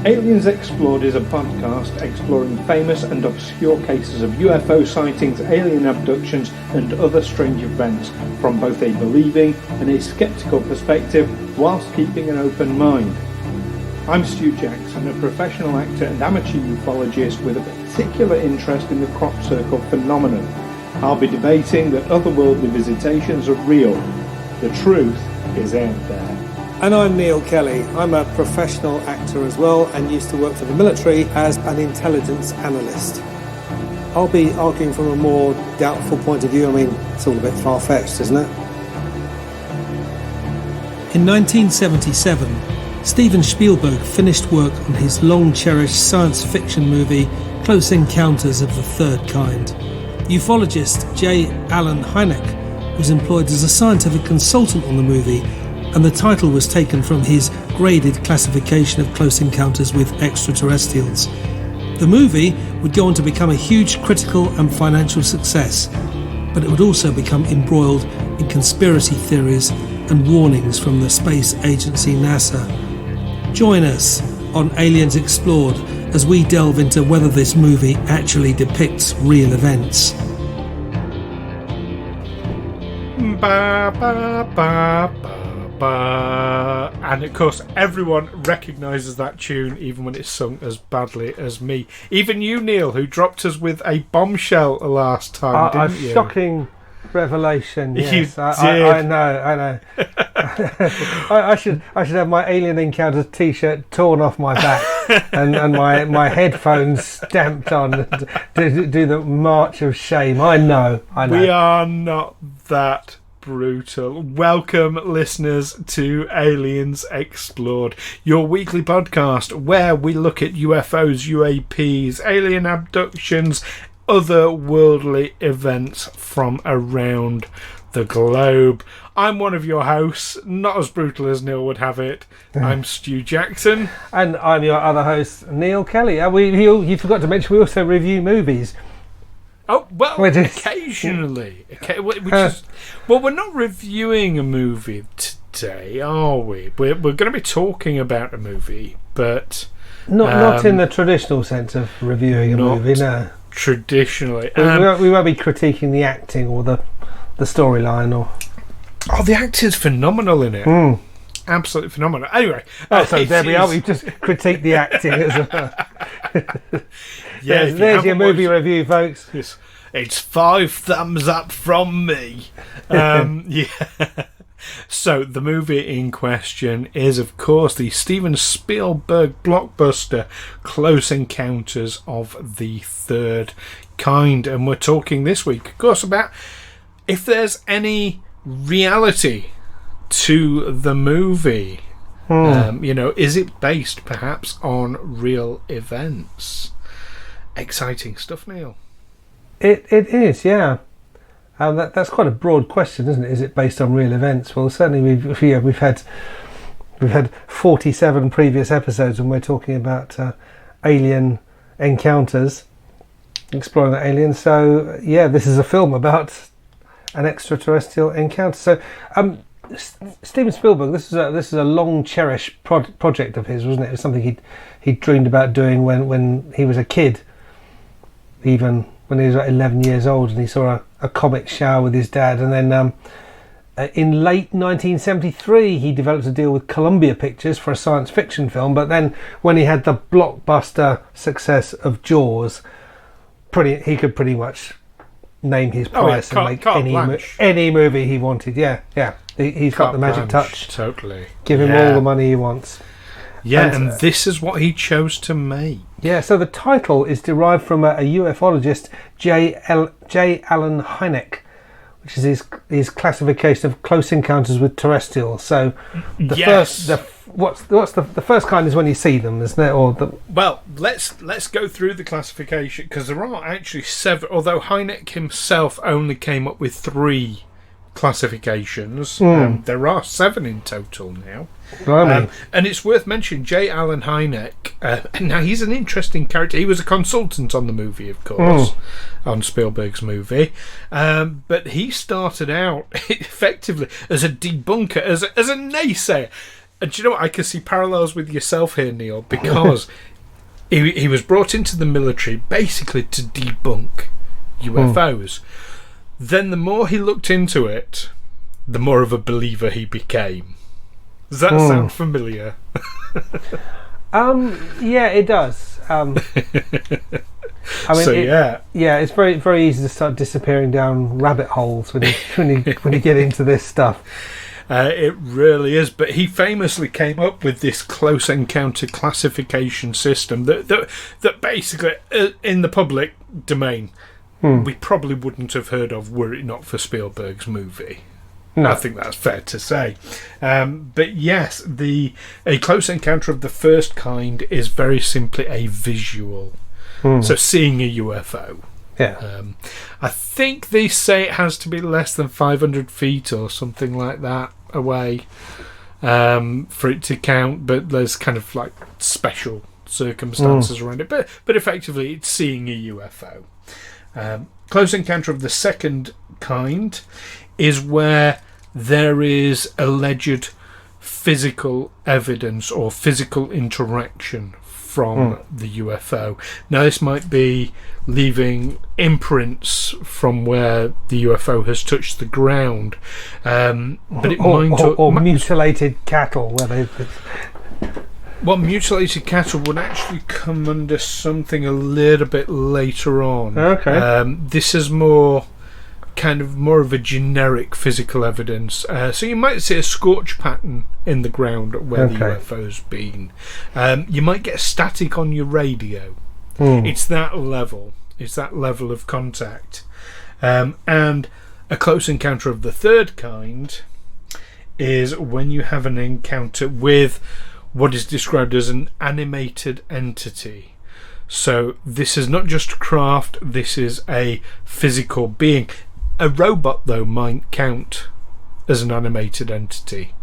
Aliens Explored is a podcast exploring famous and obscure cases of UFO sightings, alien abductions and other strange events from both a believing and a sceptical perspective whilst keeping an open mind. I'm Stu Jackson, a professional actor and amateur ufologist with a particular interest in the crop circle phenomenon. I'll be debating that otherworldly visitations are real. The truth is out there. And I'm Neil Kelly. I'm a professional actor as well and used to work for the military as an intelligence analyst. I'll be arguing from a more doubtful point of view. I mean, it's all a bit far-fetched, isn't it? In 1977, Steven Spielberg finished work on his long-cherished science fiction movie Close Encounters of the Third Kind. UFOlogist J.Allen Hynek was employed as a scientific consultant on the movie, and the title was taken from his graded classification of close encounters with extraterrestrials. The movie would go on to become a huge critical and financial success, but it would also become embroiled in conspiracy theories and warnings from the space agency NASA. Join us on Aliens Explored as we delve into whether this movie actually depicts real events. Ba, ba, ba, ba. And of course everyone recognises that tune even when it's sung as badly as me. Even you, Neil, who dropped us with a bombshell last time, didn't you? A shocking revelation, yes. I know. I should have my Alien Encounters t-shirt torn off my back and my headphones stamped on to do the march of shame. I know. We are not that brutal. Welcome, listeners, to Aliens Explored, your weekly podcast where we look at UFOs, UAPs, alien abductions, otherworldly events from around the globe. I'm one of your hosts, not as brutal as Neil would have it. I'm Stu Jackson. And I'm your other host, Neil Kelly. You forgot to mention we also review movies. Oh, well, occasionally. Well, we're not reviewing a movie today, are we? We're going to be talking about a movie, but... Not in the traditional sense of reviewing a movie, no. Traditionally. We won't be critiquing the acting or the storyline or... Oh, the acting's phenomenal in it. Absolutely phenomenal. Anyway. So there we are. We've just critiqued the acting as well. Yeah, there's your movie review, folks. It's 5 thumbs up from me. Yeah. So the movie in question is, of course, the Steven Spielberg blockbuster Close Encounters of the Third Kind, and we're talking this week, of course, about if there's any reality to the movie. Is it based perhaps on real events? Exciting stuff, Neil. It is, yeah. That's quite a broad question, isn't it? Is it based on real events? Well, certainly we've had 47 previous episodes when we're talking about alien encounters, exploring the aliens. So yeah, this is a film about an extraterrestrial encounter. So Steven Spielberg, this is a long cherished project of his, wasn't it? It was something he'd dreamed about doing when he was a kid, even when he was like 11 years old, and he saw a comet shower with his dad. And then in late 1973 he developed a deal with Columbia Pictures for a science fiction film, but then when he had the blockbuster success of Jaws, he could pretty much name his price and make any movie he wanted. He's got the magic touch. Totally. Give him all the money he wants. Yeah, and this is what he chose to make. Yeah, so the title is derived from a ufologist J.Allen Hynek, which is his classification of close encounters with terrestrials. So the first kind is when you see them, isn't it? Well, let's go through the classification, because there are actually 7. Although Hynek himself only came up with 3 classifications, there are 7 in total now. And it's worth mentioning J.Allen Hynek. Now, he's an interesting character. He was a consultant on the movie, of course, on Spielberg's movie. But he started out effectively as a debunker, as a naysayer. And do you know what? I can see parallels with yourself here, Neil, because he was brought into the military basically to debunk UFOs. Then the more he looked into it, the more of a believer he became. Does that sound familiar? Yeah, it does. I mean, So, it's very, very easy to start disappearing down rabbit holes when you get into this stuff. It really is. But he famously came up with this close encounter classification system that basically, in the public domain, we probably wouldn't have heard of were it not for Spielberg's movie. No. I think that's fair to say. But yes, a close encounter of the first kind is very simply a visual. So seeing a UFO. Yeah. I think they say it has to be less than 500 feet or something like that away for it to count, but there's kind of like special circumstances around it. But effectively, it's seeing a UFO. Close encounter of the second kind is where there is alleged physical evidence or physical interaction from the UFO. Now, this might be leaving imprints from where the UFO has touched the ground, but it might mutilated cattle. Well, mutilated cattle would actually come under something a little bit later on. Okay. This is more of a generic physical evidence. So you might see a scorch pattern in the ground where the UFO's been. You might get static on your radio. It's that level. It's that level of contact. And a close encounter of the third kind is when you have an encounter with what is described as an animated entity. So this is not just a craft, this is a physical being. A robot, though, might count as an animated entity.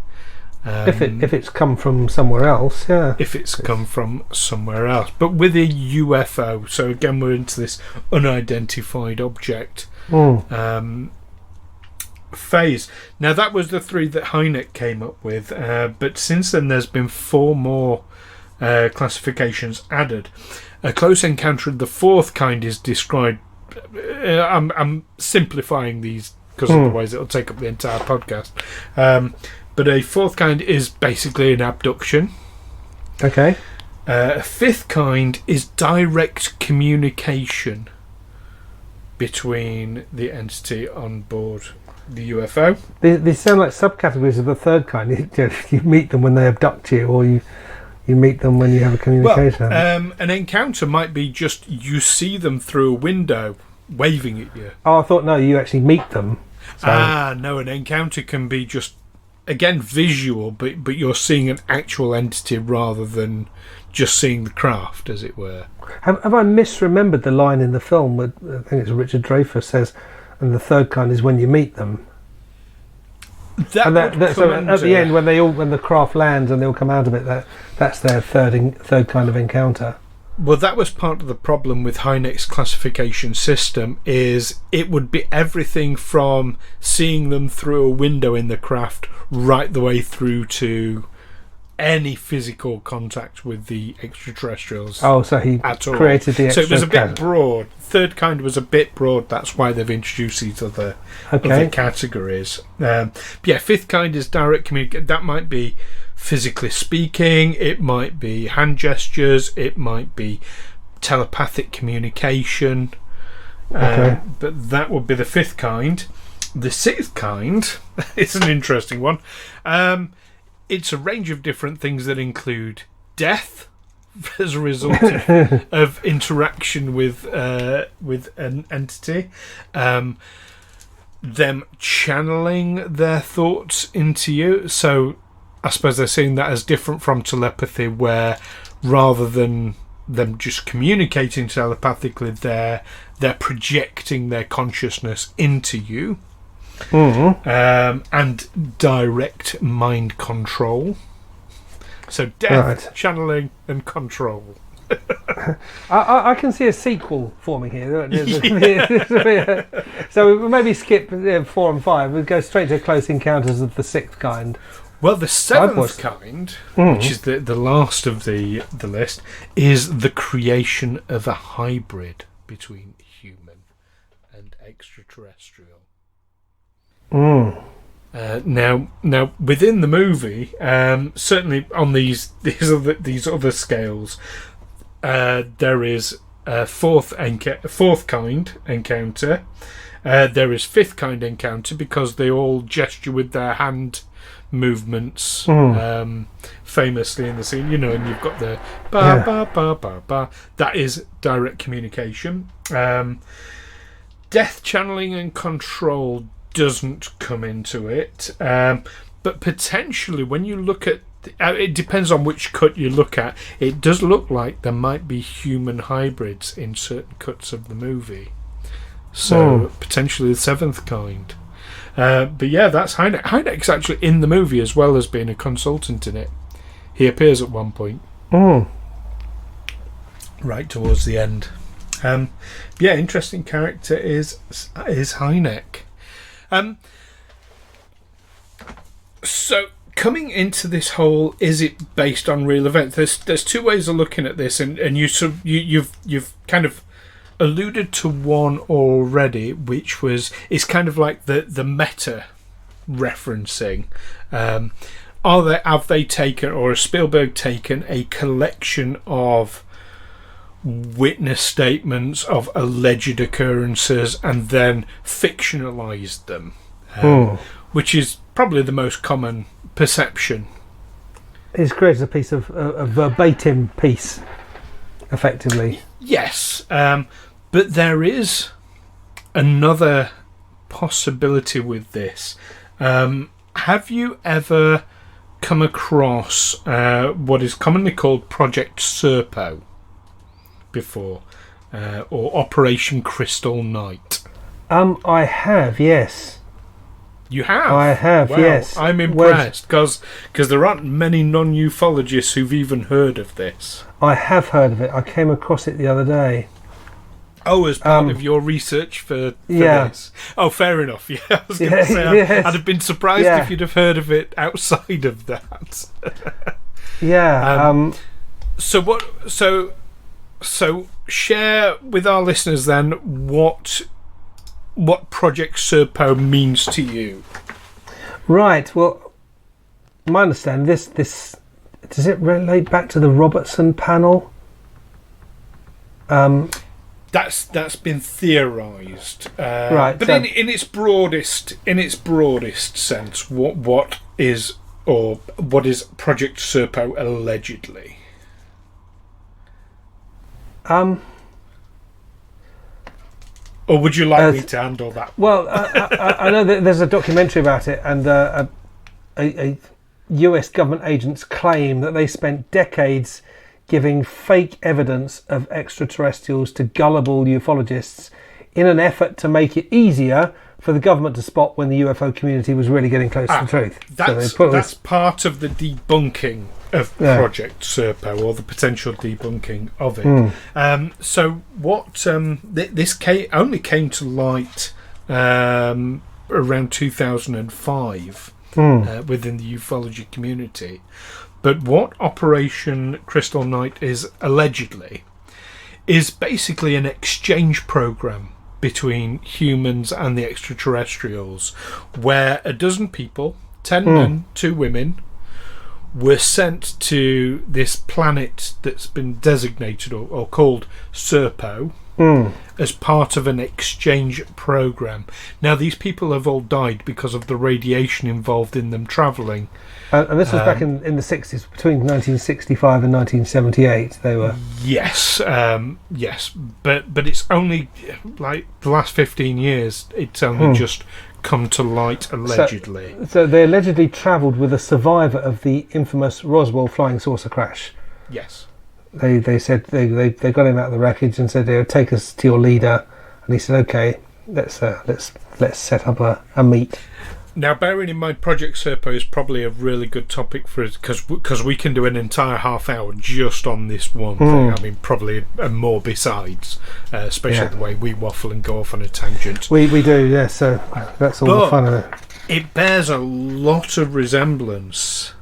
If it's come from somewhere else, yeah. If it's come from somewhere else. But with a UFO, so again we're into this unidentified object phase. Now that was the 3 that Hynek came up with, but since then there's been 4 more classifications added. A close encounter of the fourth kind is described. I'm simplifying these because otherwise it'll take up the entire podcast. But a fourth kind is basically an abduction. Okay. A fifth kind is direct communication between the entity on board the UFO. They sound like subcategories of the third kind. You meet them when they abduct you, or you meet them when you have a communication. Well, an encounter might be just you see them through a window waving at you. Oh, I thought, no, you actually meet them. So. No, an encounter can be just, again, visual, but you're seeing an actual entity rather than just seeing the craft, as it were. Have I misremembered the line in the film where, I think it's Richard Dreyfuss says, and the third kind is when you meet them? So at the end, when the craft lands and they all come out of it, that's their third kind of encounter. Well, that was part of the problem with Hynek's classification system. Is it would be everything from seeing them through a window in the craft right the way through to any physical contact with the extraterrestrials. Oh, so he created the extra. So it was a bit broad. Third kind was a bit broad. That's why they've introduced these other categories. Yeah, fifth kind is direct communication. That might be physically speaking. It might be hand gestures. It might be telepathic communication. But that would be the fifth kind. The sixth kind is an interesting one. It's a range of different things that include death as a result of interaction with an entity, them channeling their thoughts into you. So I suppose they're seeing that as different from telepathy, where rather than them just communicating telepathically, they're projecting their consciousness into you. And direct mind control. So death, channeling, and control. I can see a sequel forming here. So we'll maybe skip 4 and 5. We'll go straight to Close Encounters of the Sixth Kind. Well, the seventh kind, which is the last of the list, is the creation of a hybrid between human and extraterrestrial. Now, within the movie, certainly on these other scales, there is a fourth kind encounter. There is fifth kind encounter because they all gesture with their hand movements, famously in the scene, and you've got the ba ba ba ba ba. That is direct communication. Death channeling and control doesn't come into it, but potentially when you look at it depends on which cut you look at. It does look like there might be human hybrids in certain cuts of the movie, so potentially the seventh kind. But yeah, that's Hynek. Hynek's actually in the movie as well as being a consultant in it. He appears at one point, right towards the end. Yeah, interesting character is Hynek. So coming into this whole, is it based on real events? There's two ways of looking at this, and you've kind of alluded to one already, which is kind of like the meta referencing. Have they taken, or has Spielberg taken, a collection of witness statements of alleged occurrences and then fictionalized them, which is probably the most common perception. He's created a piece of a verbatim piece, effectively. Yes, but there is another possibility with this. Have you ever come across what is commonly called Project Serpo before, or Operation Crystal Night? I have, yes. You have? I have, wow, yes. I'm impressed, because there aren't many non-ufologists who've even heard of this. I have heard of it. I came across it the other day. Oh, as part of your research for this? Oh, fair enough. Yeah, I was going to say, I'd have been surprised if you'd have heard of it outside of that. So share with our listeners then what Project Serpo means to you. Right. Well, my understanding, this does it relate back to the Robertson panel? That's been theorised, right? But so in its broadest sense, what is Project Serpo allegedly? Or would you like me to handle that? Well, I know that there's a documentary about it, and a US government agents claim that they spent decades giving fake evidence of extraterrestrials to gullible ufologists in an effort to make it easier for the government to spot when the UFO community was really getting close to the truth. That's part of the debunking of Project Serpo, or the potential debunking of it. So what this only came to light around 2005 within the ufology community. But what Operation Crystal Night is allegedly is basically an exchange program between humans and the extraterrestrials, where a dozen people, 10 men, 2 women, were sent to this planet that's been designated or called Serpo as part of an exchange program. Now, these people have all died because of the radiation involved in them travelling. And this was back in the 60s, between 1965 and 1978, they were... Yes, but it's only, like, the last 15 years, it's only just come to light, allegedly. So they allegedly travelled with a survivor of the infamous Roswell flying saucer crash. Yes. They said they got him out of the wreckage and said they would take us to your leader, and he said, okay, let's set up a meet. Now, bearing in mind, Project Serpo is probably a really good topic for us, because we can do an entire half hour just on this one thing. I mean, probably more besides, especially the way we waffle and go off on a tangent. We do, yeah. So that's all the fun of it. It bears a lot of resemblance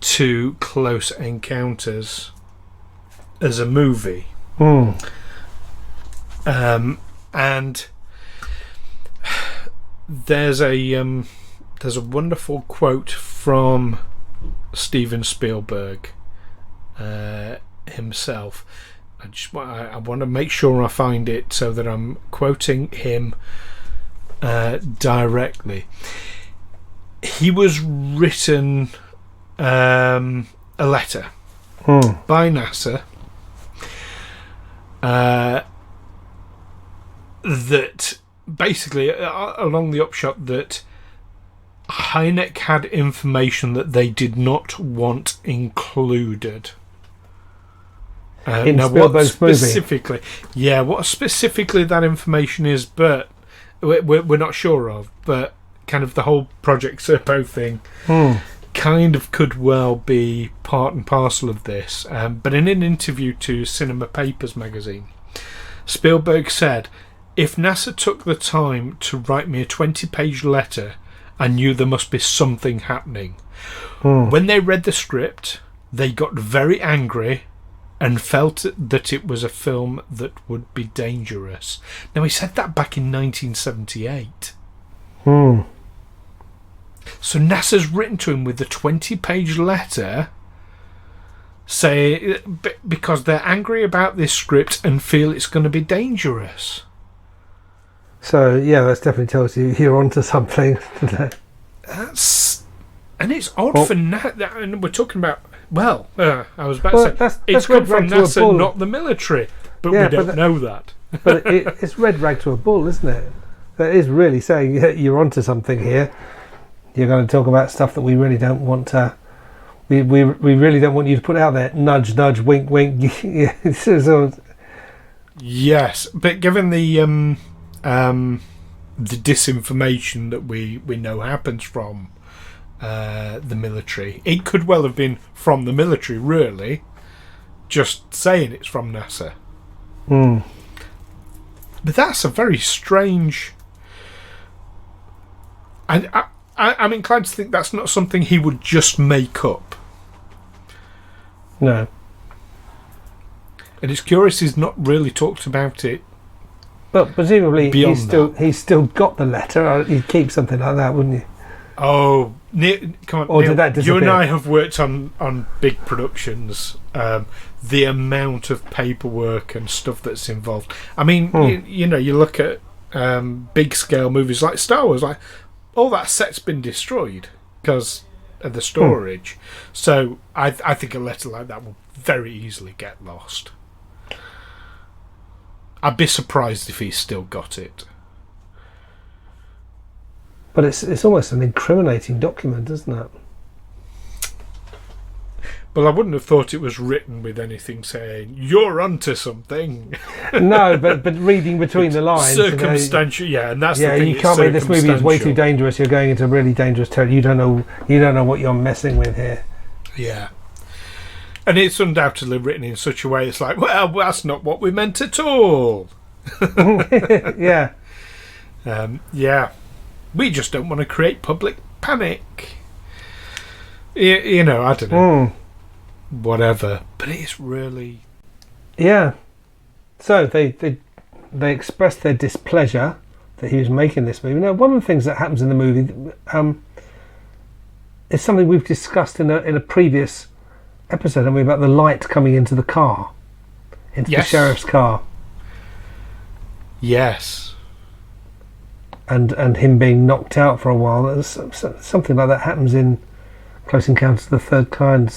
to Close Encounters as a movie. And there's a wonderful quote from Steven Spielberg himself. I want to make sure I find it so that I'm quoting him directly. He was written a letter by NASA that basically, along the upshot that Hynek had information that they did not want included. In now, Spielberg's what specifically? Yeah, what specifically that information is, but we're not sure of. But kind of the whole Project Serpo thing kind of could well be part and parcel of this. But in an interview to Cinema Papers magazine, Spielberg said, "If NASA took the time to write me a 20-page letter, I knew there must be something happening. When they read the script, they got very angry and felt that it was a film that would be dangerous." Now, he said that back in 1978. So NASA's written to him with a 20-page letter because they're angry about this script and feel it's going to be dangerous. So, yeah, that definitely tells you you're onto something. And it's odd for NASA, and we're talking about, I was about to say, it's come from NASA, not the military, but we don't know that. But it's red rag to a bull, isn't it? That is really saying you're onto something here. You're going to talk about stuff that we really don't want to. We really don't want you to put out there. Nudge, nudge, wink, wink. Yes, but given the disinformation that we know happens from the military, it could well have been from the military, really, just saying it's from NASA. But that's a very strange. I'm inclined to think that's not something he would just make up. No. And it's curious he's not really talked about it. But presumably he's still got the letter. You'd keep something like that, wouldn't you? Oh, come on, or Neil, did that disappear? You and I have worked on big productions. The amount of paperwork and stuff that's involved. I mean, you look at big scale movies like Star Wars, like all that set's been destroyed because of the storage. So I think a letter like that will very easily get lost. I'd be surprised if he's still got it. But it's almost an incriminating document, isn't it? Well, I wouldn't have thought it was written with anything saying, "You're onto something." No, but reading between the lines. Circumstantial, and that's the thing. You can't make this movie is way too dangerous. You're going into really dangerous territory. You don't know what you're messing with here. Yeah. And it's undoubtedly written in such a way it's like, well, that's not what we meant at all. Yeah. We just don't want to create public panic. I don't know. Whatever. But it's really... Yeah. So they expressed their displeasure that he was making this movie. Now, one of the things that happens in the movie is something we've discussed in a previous episode, haven't we, about the light coming into the car, into the sheriff's car. Yes. And him being knocked out for a while. Something like that happens in Close Encounters of the Third Kind.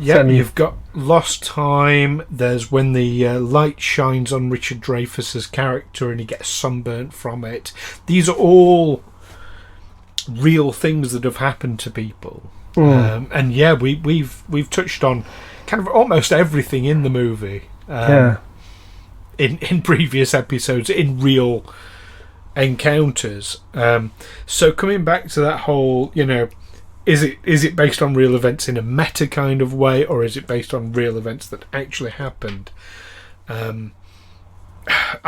You've got Lost Time. There's when the light shines on Richard Dreyfuss's character and he gets sunburnt from it. These are all real things that have happened to people. And we've touched on kind of almost everything in the movie. In previous episodes, in real encounters. So coming back to that whole, is it based on real events in a meta kind of way, or is it based on real events that actually happened? I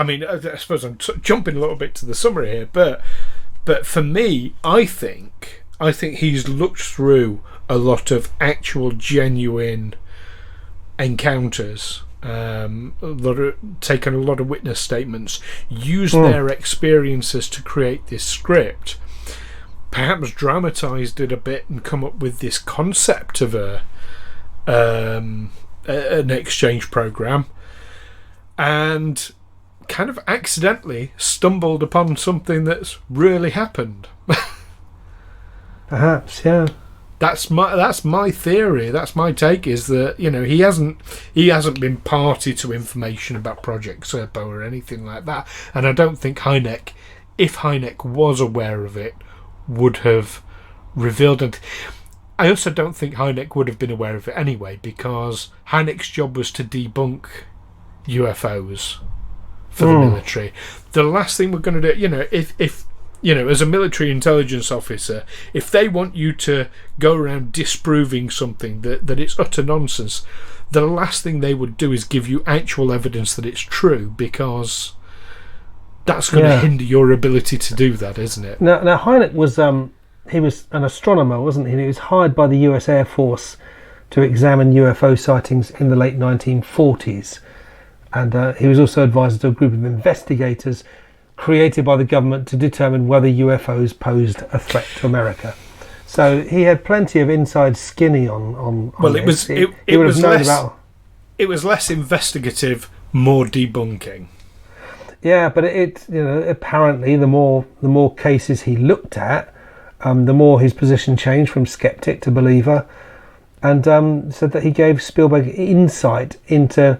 mean, I suppose I'm jumping a little bit to the summary here, but But for me, I think he's looked through a lot of actual genuine encounters, taken a lot of witness statements, used their experiences to create this script, perhaps dramatised it a bit and come up with this concept of an exchange program, and kind of accidentally stumbled upon something that's really happened. Perhaps, yeah. That's my theory. That's my take. Is that he hasn't been party to information about Project Serpo or anything like that, and I don't think Hynek, if Hynek was aware of it, would have revealed it. I also don't think Hynek would have been aware of it anyway, because Hynek's job was to debunk UFOs for the military. The last thing we're going to do, if as a military intelligence officer, if they want you to go around disproving something that it's utter nonsense, the last thing they would do is give you actual evidence that it's true, because that's going to hinder your ability to do that, isn't it? Now Hynek was he was an astronomer, wasn't he? And he was hired by the US Air Force to examine UFO sightings in the late 1940s. And he was also advisor to a group of investigators created by the government to determine whether UFOs posed a threat to America. So he had plenty of inside skinny on well, this. It was less investigative, more debunking. Yeah, but apparently the more cases he looked at, the more his position changed from skeptic to believer, and said that he gave Spielberg insight into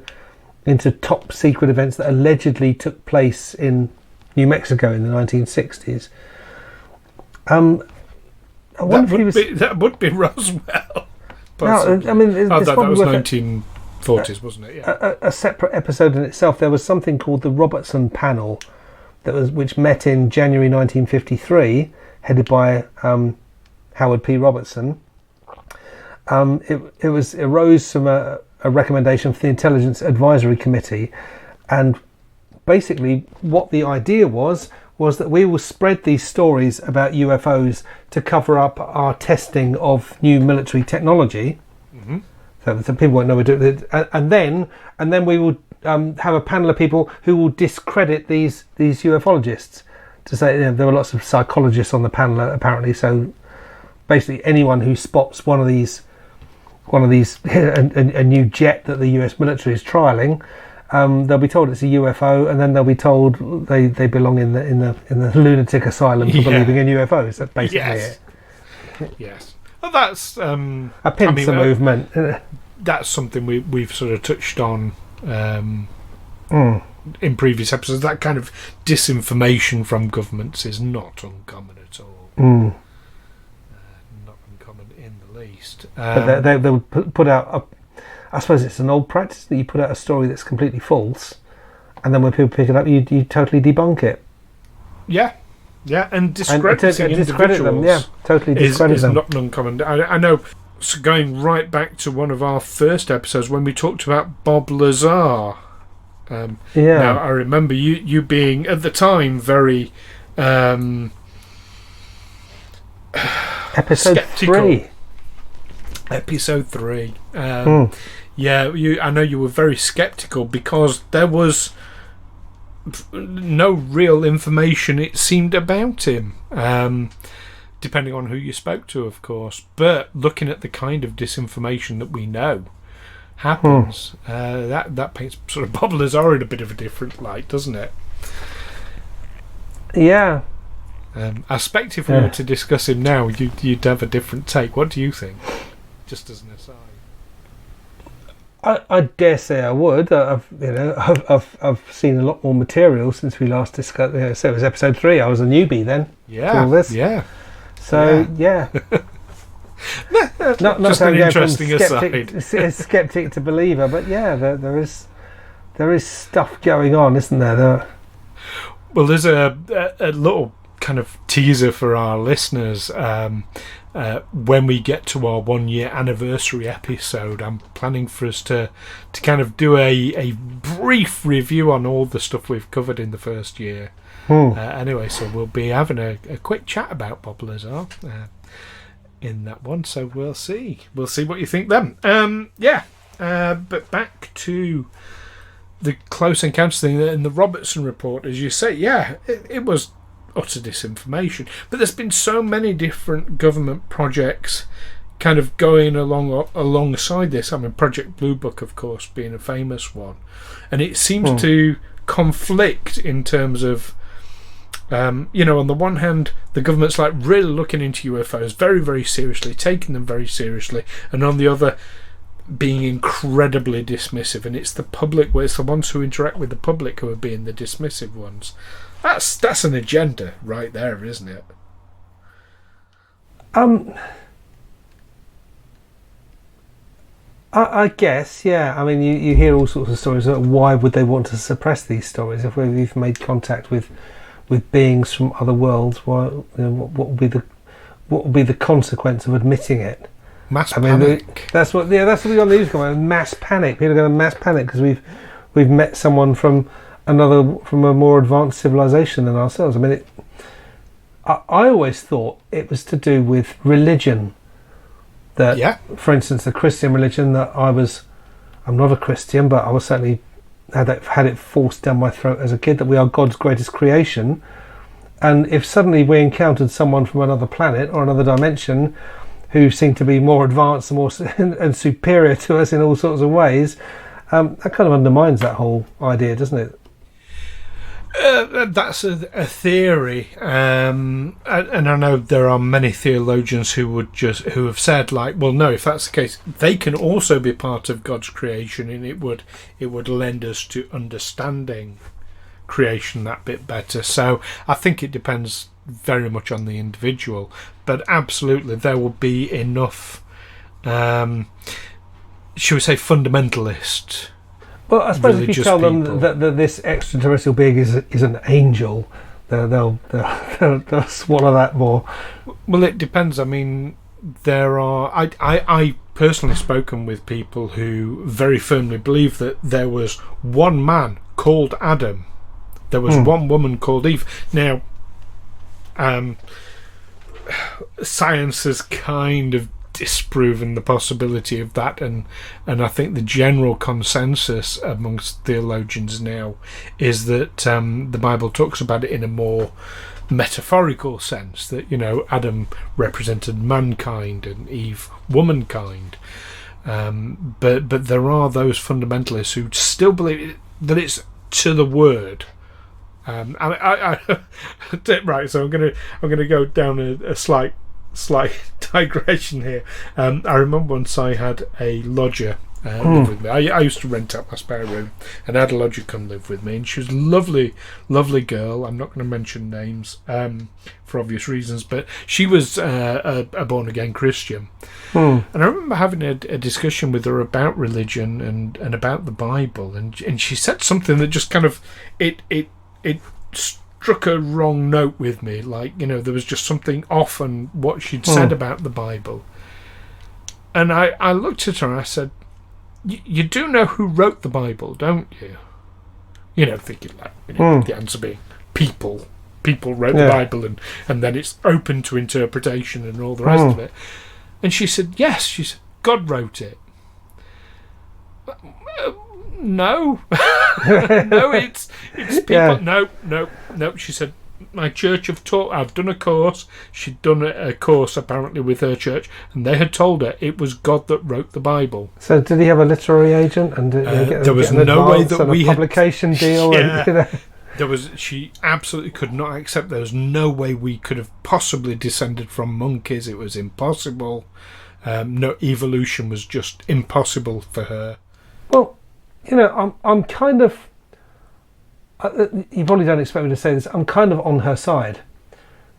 top secret events that allegedly took place in New Mexico in the 1960s. That would be Roswell. Possibly. No, I mean, that was 1940s, wasn't it? Yeah. A separate episode in itself. There was something called the Robertson Panel, which met in January 1953, headed by Howard P. Robertson. It arose from a recommendation for the Intelligence Advisory Committee, and basically what the idea was that we will spread these stories about UFOs to cover up our testing of new military technology. Mm-hmm. So people won't know we're doing it, and then we will have a panel of people who will discredit these UFOlogists, to say there were lots of psychologists on the panel apparently. So basically, anyone who spots one of these a new jet that the US military is trialing, they'll be told it's a UFO, and then they'll be told they belong in the lunatic asylum for believing in UFOs. That's basically it. Yes. Well, that's a pincer movement. That's something we've sort of touched on in previous episodes. That kind of disinformation from governments is not uncommon at all. Not uncommon in the least. But they'll put out I suppose it's an old practice that you put out a story that's completely false, and then when people pick it up, you totally debunk it. Yeah, and discrediting individuals them. Yeah, totally discredit them. Is not uncommon. I know. So going right back to one of our first episodes when we talked about Bob Lazar. Now I remember you being at the time very episode skeptical. 3. Episode 3. Yeah, I know you were very sceptical because there was no real information, it seemed, about him, depending on who you spoke to, of course. But looking at the kind of disinformation that we know happens, that paints sort of Bob Lazar in a bit of a different light, doesn't it? Yeah. I expect if we were to discuss him now, you'd have a different take. What do you think? Just as an aside. I dare say I would. I've seen a lot more material since we last discussed. So it was episode 3. I was a newbie then. Yeah. All this. Yeah. So yeah. not just an interesting skeptic to believer, but yeah, there is stuff going on, isn't there? Well, there's a little kind of teaser for our listeners. When we get to our 1 year anniversary episode, I'm planning for us to kind of do a brief review on all the stuff we've covered in the first year. Anyway, so we'll be having a quick chat about Bob Lazar in that one. So we'll see what you think then. But back to the Close Encounters thing in the Robertson report, as you say, it was utter disinformation. But there's been so many different government projects kind of going alongside this. I mean, Project Blue Book, of course, being a famous one, and it seems to conflict in terms of, on the one hand, the government's like really looking into UFOs very, very seriously, taking them very seriously, and on the other, being incredibly dismissive. And it's the public, where it's the ones who interact with the public who are being the dismissive ones. That's an agenda right there, isn't it? I guess, yeah. I mean, you hear all sorts of stories. Why would they want to suppress these stories if we've made contact with beings from other worlds? Why? What would be the consequence of admitting it? Mass panic. That's what we on the news come out. Mass panic. People are going to mass panic because we've met someone from a more advanced civilization than ourselves. I mean, I always thought it was to do with religion. That, for instance, the Christian religion that I'm not a Christian, but I was certainly had it forced down my throat as a kid that we are God's greatest creation. And if suddenly we encountered someone from another planet or another dimension who seemed to be more advanced and more and superior to us in all sorts of ways, that kind of undermines that whole idea, doesn't it? That's a theory, and I know there are many theologians who have said, like, well, no, if that's the case, they can also be part of God's creation, and it would lend us to understanding creation that bit better. So I think it depends very much on the individual, but absolutely there will be enough, shall we say, fundamentalist. Well, I suppose if you tell them that this extraterrestrial being is an angel, they'll swallow that more. Well, it depends. I mean, there are. I personally spoken with people who very firmly believe that there was one man called Adam, there was one woman called Eve. Now, science has kind of disproven the possibility of that, and I think the general consensus amongst theologians now is that the Bible talks about it in a more metaphorical sense, that Adam represented mankind and Eve womankind, but there are those fundamentalists who still believe that it's to the word. Right, so I'm gonna go down a slight digression here. I remember once I had a lodger live with me. I used to rent out my spare room, and I had a lodger come live with me, and she was a lovely girl. I'm not going to mention names for obvious reasons, but she was a born again Christian. And I remember having a discussion with her about religion and about the Bible, and she said something that just kind of it struck a wrong note with me, like, there was just something off on what she'd said about the Bible. And I looked at her and I said, you do know who wrote the Bible, don't you? Thinking like, the answer being people wrote the Bible, and then it's open to interpretation and all the rest of it. And she said, yes. She said, God wrote it. No. No, it's people. No. She said, my church have taught. I've done a course. She'd done a course apparently with her church, and they had told her it was God that wrote the Bible. So did he have a literary agent? And there was no way that we had publication deal. There was. She absolutely could not accept. There was no way we could have possibly descended from monkeys. It was impossible. No, evolution was just impossible for her. Well, I'm kind of. You probably don't expect me to say this. I'm kind of on her side,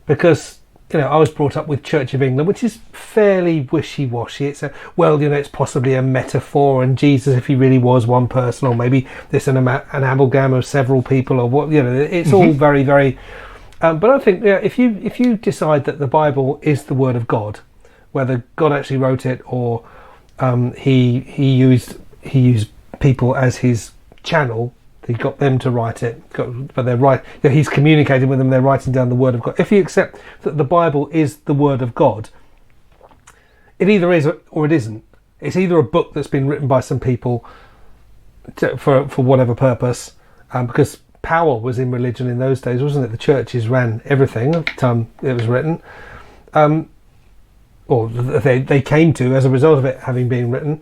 because I was brought up with Church of England, which is fairly wishy-washy. It's it's possibly a metaphor, and Jesus, if he really was one person, or maybe this an amalgam of several people, or what. It's all very, very But I think if you decide that the Bible is the Word of God, whether God actually wrote it or he used people as his channel, he got them to write it, but they're right. He's communicating with them. They're writing down the Word of God. If you accept that the Bible is the Word of God, it either is or it isn't. It's either a book that's been written by some people for whatever purpose, because power was in religion in those days, wasn't it? The churches ran everything at the time it was written, or they came to as a result of it having been written.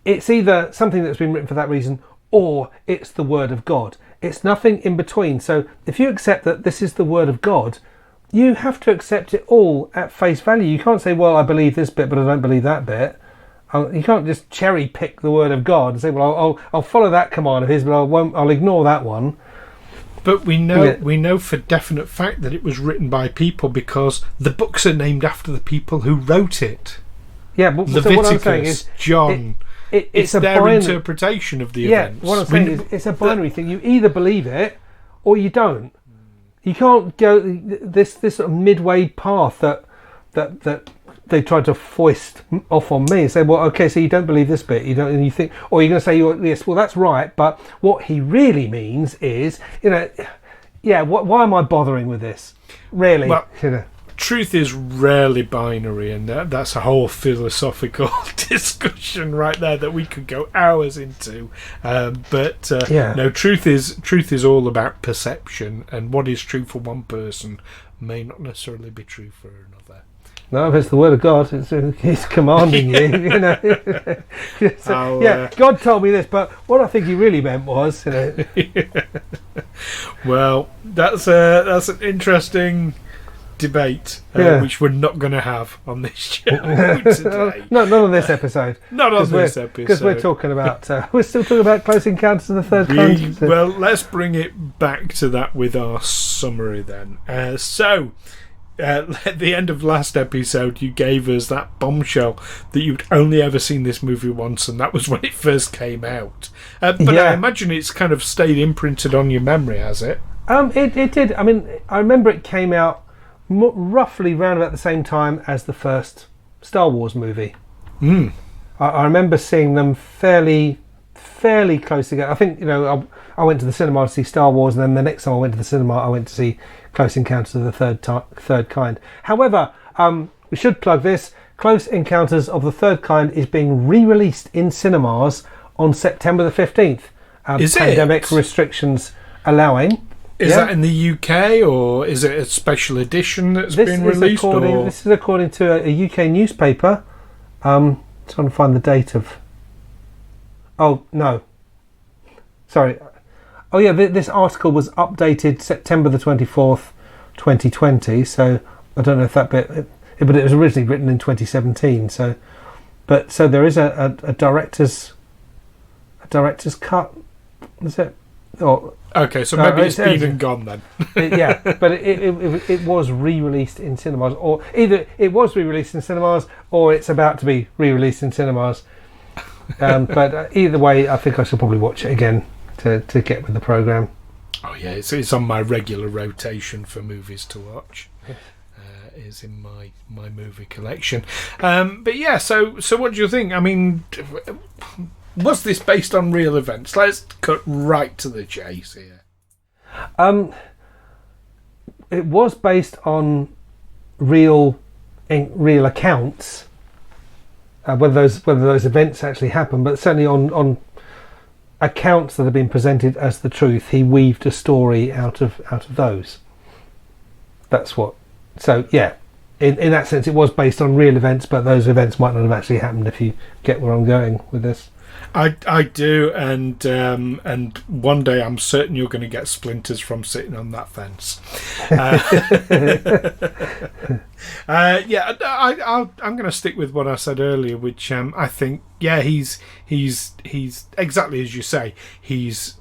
It's either something that's been written for that reason, or it's the Word of God. It's nothing in between. So if you accept that this is the Word of God, you have to accept it all at face value. You can't say, well, I believe this bit, but I don't believe that bit. You can't just cherry pick the Word of God and say, well, I'll follow that command of his, but I'll ignore that one. But we know for definite fact that it was written by people because the books are named after the people who wrote it. Yeah, but Leviticus, so what I'm saying is, John. It's their interpretation of the events. What I'm saying is, it's a binary thing. You either believe it or you don't. You can't go this sort of midway path that they tried to foist off on me and say, well, okay, so you don't believe this bit, you don't, and you think, or you're going to say, yes, well, that's right, but what he really means is, why am I bothering with this? Really? Well, truth is rarely binary, and that's a whole philosophical discussion right there that we could go hours into. No, truth is all about perception, and what is true for one person may not necessarily be true for another. No, if it's the Word of God, he's commanding you. So, God told me this, but what I think he really meant was, Well, that's an interesting debate, which we're not going to have on this show today. Not on this episode. Not on this episode, because we're talking about we're still talking about Close Encounters of the Third Kind. Well, let's bring it back to that with our summary then. At the end of last episode, you gave us that bombshell that you'd only ever seen this movie once, and that was when it first came out. But I imagine it's kind of stayed imprinted on your memory, has it? It did. I mean, I remember it came out roughly round about the same time as the first Star Wars movie. I remember seeing them fairly close together. I think I went to the cinema to see Star Wars, and then the next time I went to the cinema, I went to see Close Encounters of the Third Kind. However, we should plug this. Close Encounters of the Third Kind is being re-released in cinemas on September the 15th. Pandemic restrictions allowing. Is that in the UK, or is it a special edition that's been released? This is according to a UK newspaper. Trying to find the date of... Oh, no. Sorry. Oh, yeah, this article was updated September the 24th, 2020, so I don't know if that bit... But it was originally written in 2017, so there is a director's cut, is it? Okay, so maybe it's been and gone then. But it was re-released in cinemas, or either it was re-released in cinemas, or it's about to be re-released in cinemas. But either way, I think I should probably watch it again to get with the programme. Oh yeah, it's on my regular rotation for movies to watch. Is in my movie collection. But yeah, so what do you think? I mean, was this based on real events? Let's cut right to the chase here. It was based on real accounts. Whether those events actually happened, but certainly on accounts that have been presented as the truth, he weaved a story out of those. That's what. So yeah, in that sense, it was based on real events, but those events might not have actually happened. If you get where I'm going with this. I do, and one day I'm certain you're going to get splinters from sitting on that fence. I'm going to stick with what I said earlier, which I think, he's exactly as you say. He's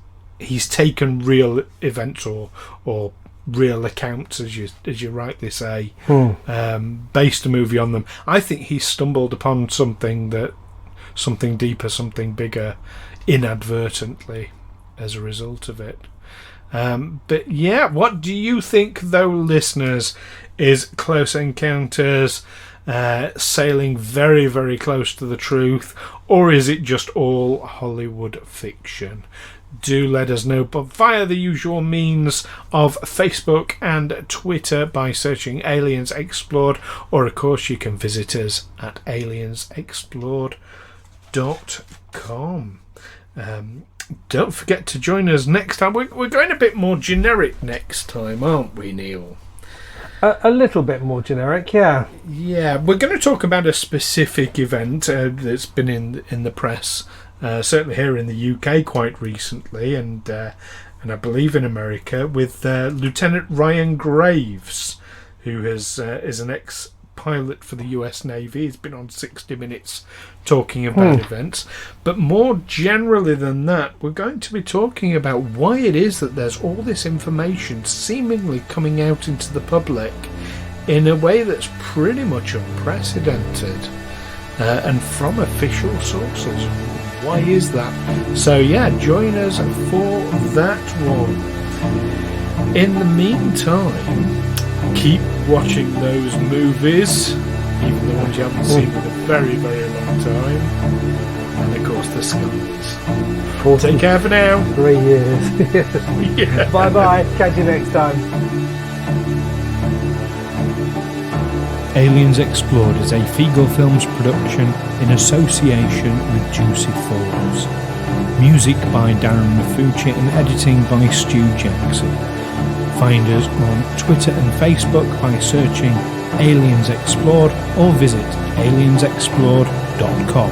taken real events or real accounts, as you rightly say, based a movie on them. I think he stumbled upon something deeper, something bigger, inadvertently as a result of it. But yeah, what do you think, though, listeners? Is Close Encounters sailing very, very close to the truth, or is it just all Hollywood fiction? Do let us know, but via the usual means of Facebook and Twitter by searching Aliens Explored, or of course you can visit us at aliensexplored.com. Don't forget to join us next time. We're going a bit more generic next time, aren't we, Neil? A little bit more generic, yeah. Yeah, we're going to talk about a specific event that's been in the press. Certainly here in the UK quite recently, and I believe in America, with Lieutenant Ryan Graves, who is an ex-pilot for the US Navy. He's been on 60 Minutes talking about events. But more generally than that, we're going to be talking about why it is that there's all this information seemingly coming out into the public in a way that's pretty much unprecedented, and from official sources. Why is that? So yeah, join us for that one. In the meantime, keep watching those movies, even the ones you haven't seen in a very, very long time. And of course the Skies. Take care for now. 3 years. Yeah. Bye bye. Catch you next time. Aliens Explored is a Figo Films production in association with Juicy Falls. Music by Darren Mafucci and editing by Stu Jackson. Find us on Twitter and Facebook by searching Aliens Explored, or visit aliensexplored.com.